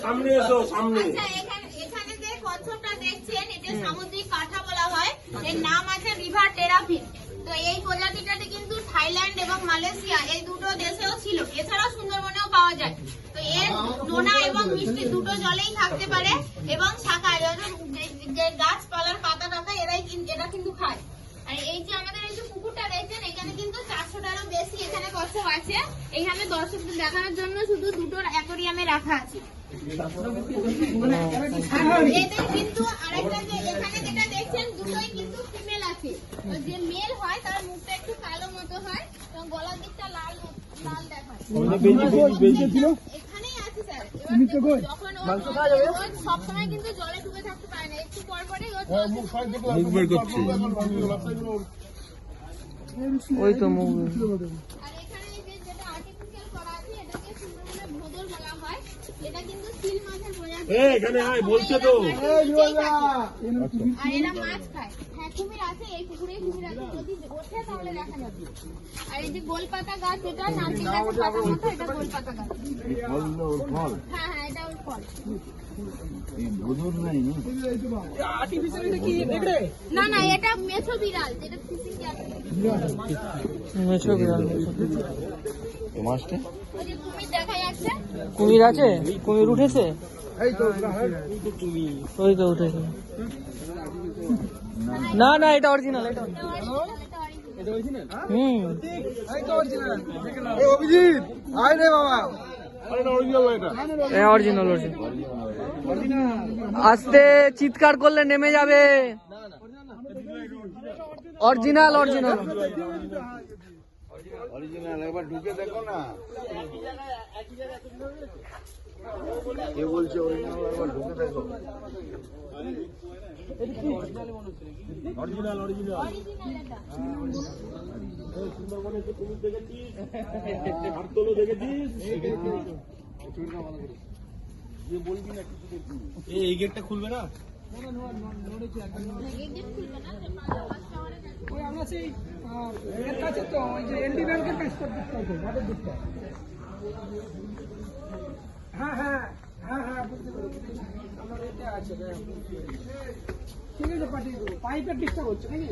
সামনে এসো সামনে। আচ্ছা, এখানে যে কচ্ছপটা দেখছেন এটা সামুদ্রিক কাঁঠা বলা হয়। এর নাম আছে রিভার টেরাফিন। তো এই প্রজাতিটাতে কিন্তু থাইল্যান্ড এবং মালয়েশিয়া এই দুটো দেশেও ছিল, এছাড়াও সুন্দরবনেও পাওয়া যায়। তো এর নোনা এবং মিষ্টি দুটো জলেই থাকতে পারে এবং শাকায় যে গাছপালার পাতা টাতা এটা কিন্তু খায়। আর এই যে আমাদের এই যে পুকুরটা দেখছেন এখানে কিন্তু 400টারও বেশি এখানে কচ্ছপ আছে। এখানে দর্শকদের দেখানোর জন্য শুধু দুটো অ্যাকোরিয়ামে রাখা আছে। এদের কিন্তু আরেকটা যে এখানে যেটা দেখছেন দুটোই কিন্তু ফিমেল আছে। যে মেল হয় তার মুখটা একটু কালো মতো হয় এবং গলার দিকটা লাল লাল দেখায়। এখানেই আছে স্যার। যখন সবসময় কিন্তু জলে ডুবে থাকতে পারে না, একটু পর পরেই মুখ বের করছে। ওই তো মুখ। আর এখানে এই যে যেটা আর্টিফিশিয়াল করা আছে এটাকে সুন্দরবনে ভোদর বলা হয়। এটা কিন্তু সিল মাছের প্রজাতি। এখানে আয় বলছে তো। আর এরা মাছ খায়। হ্যাঁ, কুমির আছে এই পুকুরে, কুমির আছে, যদি ওঠে তাহলে দেখা যাবে। আর এই যে গোলপাতা গাছ, এটা নারকেল গাছের পাতার মতো, এটা গোলপাতা গাছ। হ্যাঁ হ্যাঁ, এটা ওর ফল। না না, এটা মেছো বিড়াল, যেটা ফিশিং আছে। মেছো বিড়াল। মাছটা ওই যে কুমির দেখা যাচ্ছে। কুমির আছে? কুমির উঠেছে? ওই তো উঠেছে। না না, এটা অরিজিনাল। এটা অভিজিৎ আয় রে বাবা, অরিজিনাল অরিজিনাল। আস্তে চিৎকার করলে নেমে যাবে। Original original original. একবার ঢুকে দেখো না, কে বলছে অরিজিনাল, একবার ঢুকে দেখো। Original original. সুন্দরবনে যে কুমির দেখেছিস, হাততলো দেখেছিস, বলবি না কিছু দেখবি। এই গেটটা খুলবে না? আমরা সেই এর কাছে তো ওই যে এলডি ব্যাংকের কাছে ঘাটের দিকটা। হ্যাঁ হ্যাঁ হ্যাঁ হ্যাঁ, বুঝতে পেরেছি। আমার এটা আছে, ঠিক আছে, পাঠিয়ে দেবো। পাইপের ডিস্টার্ব হচ্ছে নাকি?